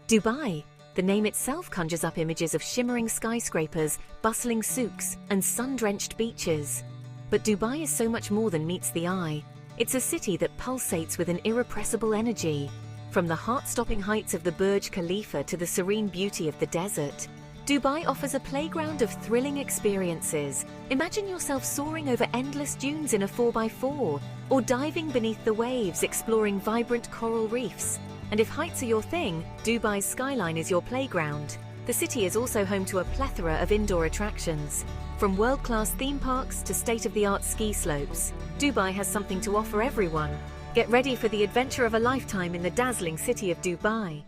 Dubai. The name itself conjures up images of shimmering skyscrapers, bustling souks, and sun-drenched beaches. But Dubai is so much more than meets the eye. It's a city that pulsates with an irrepressible energy. From the heart-stopping heights of the Burj Khalifa to the serene beauty of the desert, Dubai offers a playground of thrilling experiences. Imagine yourself soaring over endless dunes in a 4x4, or diving beneath the waves exploring vibrant coral reefs. And if heights are your thing, Dubai's skyline is your playground. The city is also home to a plethora of indoor attractions. From world-class theme parks to state-of-the-art ski slopes, Dubai has something to offer everyone. Get ready for the adventure of a lifetime in the dazzling city of Dubai.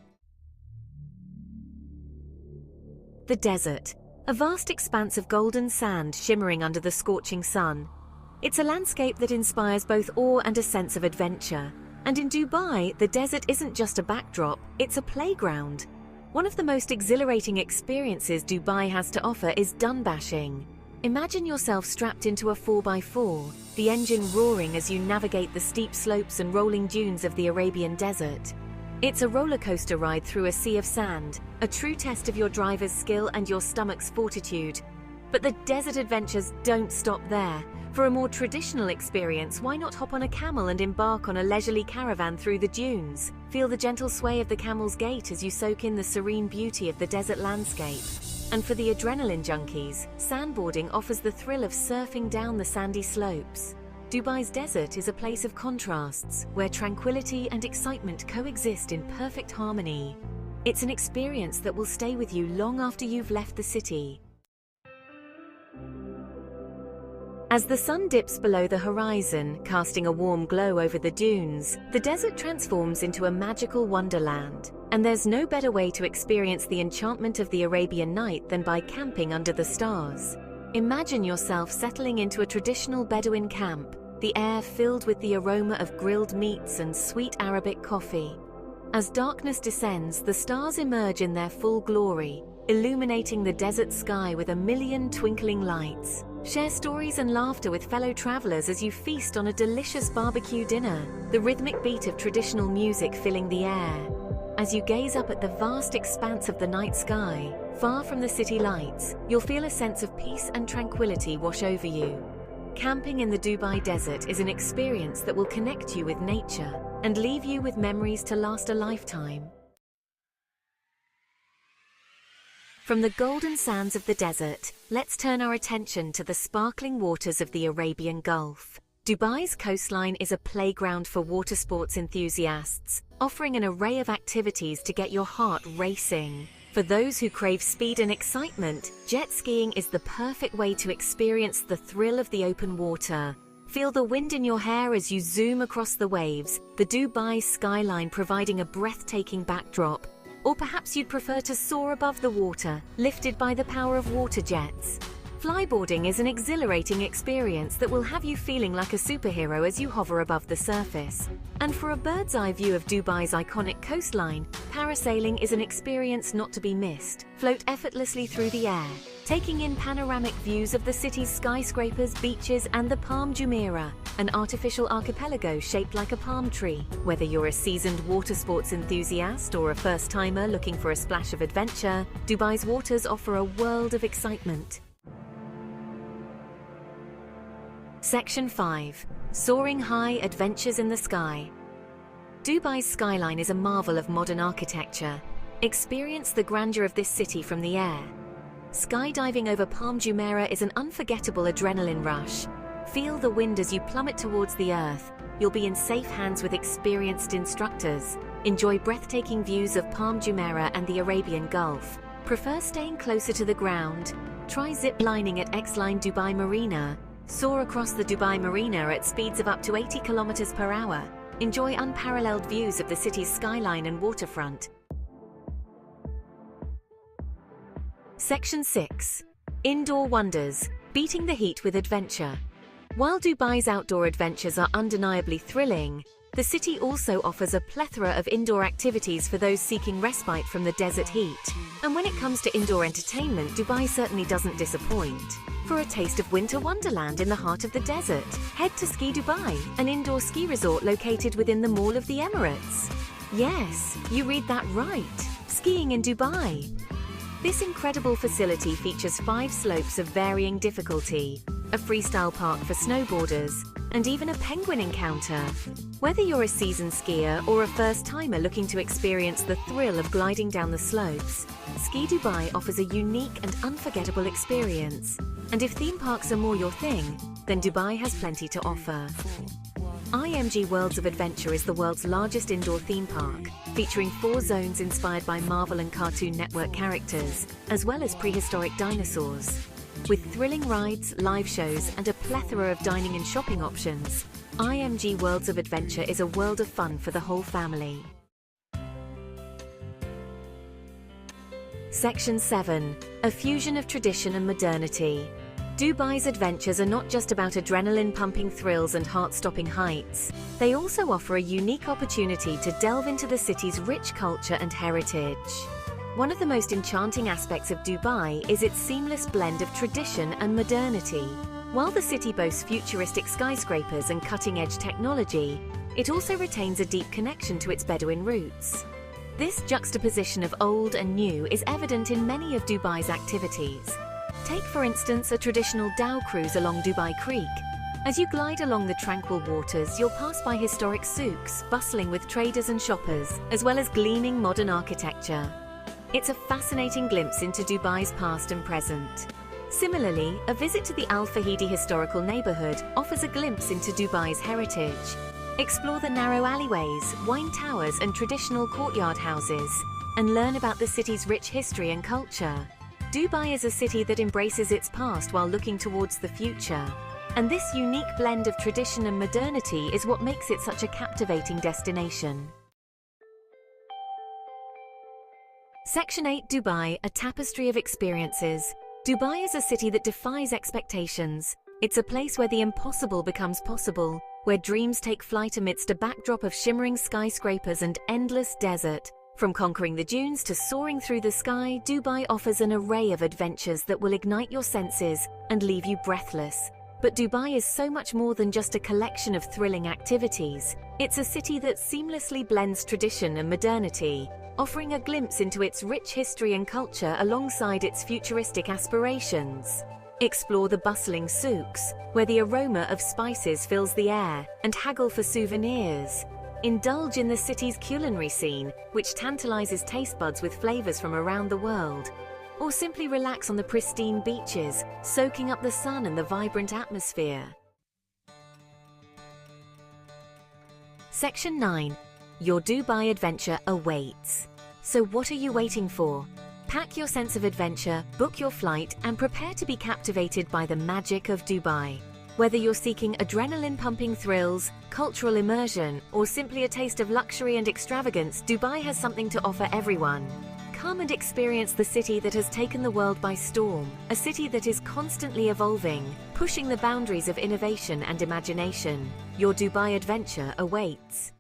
The desert, a vast expanse of golden sand shimmering under the scorching sun. It's a landscape that inspires both awe and a sense of adventure. And in Dubai, the desert isn't just a backdrop, it's a playground. One of the most exhilarating experiences Dubai has to offer is dunbashing. Imagine yourself strapped into a 4x4, the engine roaring as you navigate the steep slopes and rolling dunes of the Arabian desert. It's a roller coaster ride through a sea of sand, a true test of your driver's skill and your stomach's fortitude. But the desert adventures don't stop there. For a more traditional experience, why not hop on a camel and embark on a leisurely caravan through the dunes? Feel the gentle sway of the camel's gait as you soak in the serene beauty of the desert landscape. And for the adrenaline junkies, sandboarding offers the thrill of surfing down the sandy slopes. Dubai's desert is a place of contrasts, where tranquility and excitement coexist in perfect harmony. It's an experience that will stay with you long after you've left the city. As the sun dips below the horizon, casting a warm glow over the dunes, the desert transforms into a magical wonderland. And there's no better way to experience the enchantment of the Arabian night than by camping under the stars. Imagine yourself settling into a traditional Bedouin camp, the air filled with the aroma of grilled meats and sweet Arabic coffee. As darkness descends, the stars emerge in their full glory, illuminating the desert sky with a million twinkling lights. Share stories and laughter with fellow travelers as you feast on a delicious barbecue dinner, the rhythmic beat of traditional music filling the air. As you gaze up at the vast expanse of the night sky, far from the city lights, you'll feel a sense of peace and tranquility wash over you. Camping in the Dubai desert is an experience that will connect you with nature and leave you with memories to last a lifetime. From the golden sands of the desert, let's turn our attention to the sparkling waters of the Arabian Gulf. Dubai's coastline is a playground for water sports enthusiasts, offering an array of activities to get your heart racing. For those who crave speed and excitement, jet skiing is the perfect way to experience the thrill of the open water. Feel the wind in your hair as you zoom across the waves, the Dubai skyline providing a breathtaking backdrop. Or perhaps you'd prefer to soar above the water, lifted by the power of water jets. Flyboarding is an exhilarating experience that will have you feeling like a superhero as you hover above the surface. And for a bird's-eye view of Dubai's iconic coastline, parasailing is an experience not to be missed. Float effortlessly through the air, taking in panoramic views of the city's skyscrapers, beaches, and the Palm Jumeirah, an artificial archipelago shaped like a palm tree. Whether you're a seasoned water sports enthusiast or a first-timer looking for a splash of adventure, Dubai's waters offer a world of excitement. Section 5. Soaring High Adventures in the Sky. Dubai's skyline is a marvel of modern architecture. Experience the grandeur of this city from the air. Skydiving over Palm Jumeirah is an unforgettable adrenaline rush. Feel the wind as you plummet towards the earth. You'll be in safe hands with experienced instructors. Enjoy breathtaking views of Palm Jumeirah and the Arabian Gulf. Prefer staying closer to the ground? Try zip lining at X-Line Dubai Marina. Soar across the Dubai Marina at speeds of up to 80 kilometers per hour. Enjoy unparalleled views of the city's skyline and waterfront. Section 6. Indoor Wonders. Beating the heat with adventure. While Dubai's outdoor adventures are undeniably thrilling, the city also offers a plethora of indoor activities for those seeking respite from the desert heat. And when it comes to indoor entertainment, Dubai certainly doesn't disappoint. For a taste of winter wonderland in the heart of the desert, head to Ski Dubai, an indoor ski resort located within the Mall of the Emirates. Yes, you read that right. Skiing in Dubai. This incredible facility features 5 slopes of varying difficulty, a freestyle park for snowboarders, and even a penguin encounter. Whether you're a seasoned skier or a first-timer looking to experience the thrill of gliding down the slopes, Ski Dubai offers a unique and unforgettable experience. And if theme parks are more your thing, then Dubai has plenty to offer. IMG Worlds of Adventure is the world's largest indoor theme park, featuring 4 zones inspired by Marvel and Cartoon Network characters, as well as prehistoric dinosaurs. With thrilling rides, live shows, and a plethora of dining and shopping options, IMG Worlds of Adventure is a world of fun for the whole family. Section 7. A fusion of tradition and modernity. Dubai's adventures are not just about adrenaline-pumping thrills and heart-stopping heights. They also offer a unique opportunity to delve into the city's rich culture and heritage. One of the most enchanting aspects of Dubai is its seamless blend of tradition and modernity. While the city boasts futuristic skyscrapers and cutting-edge technology, it also retains a deep connection to its Bedouin roots. This juxtaposition of old and new is evident in many of Dubai's activities. Take, for instance, a traditional dhow cruise along Dubai Creek. As you glide along the tranquil waters, you'll pass by historic souks, bustling with traders and shoppers, as well as gleaming modern architecture. It's a fascinating glimpse into Dubai's past and present. Similarly, a visit to the Al Fahidi historical neighborhood offers a glimpse into Dubai's heritage. Explore the narrow alleyways, wine towers, and traditional courtyard houses, and learn about the city's rich history and culture. Dubai is a city that embraces its past while looking towards the future. And this unique blend of tradition and modernity is what makes it such a captivating destination. Section 8. Dubai, a tapestry of experiences. Dubai is a city that defies expectations. It's a place where the impossible becomes possible, where dreams take flight amidst a backdrop of shimmering skyscrapers and endless desert. From conquering the dunes to soaring through the sky, Dubai offers an array of adventures that will ignite your senses and leave you breathless. But Dubai is so much more than just a collection of thrilling activities. It's a city that seamlessly blends tradition and modernity, offering a glimpse into its rich history and culture alongside its futuristic aspirations. Explore the bustling souks, where the aroma of spices fills the air, and haggle for souvenirs. Indulge in the city's culinary scene, which tantalizes taste buds with flavors from around the world. Or simply relax on the pristine beaches, soaking up the sun and the vibrant atmosphere. Section 9. Your Dubai adventure awaits. So what are you waiting for? Pack your sense of adventure, book your flight, and prepare to be captivated by the magic of Dubai. Whether you're seeking adrenaline-pumping thrills, cultural immersion, or simply a taste of luxury and extravagance, Dubai has something to offer everyone. Come and experience the city that has taken the world by storm, a city that is constantly evolving, pushing the boundaries of innovation and imagination. Your Dubai adventure awaits.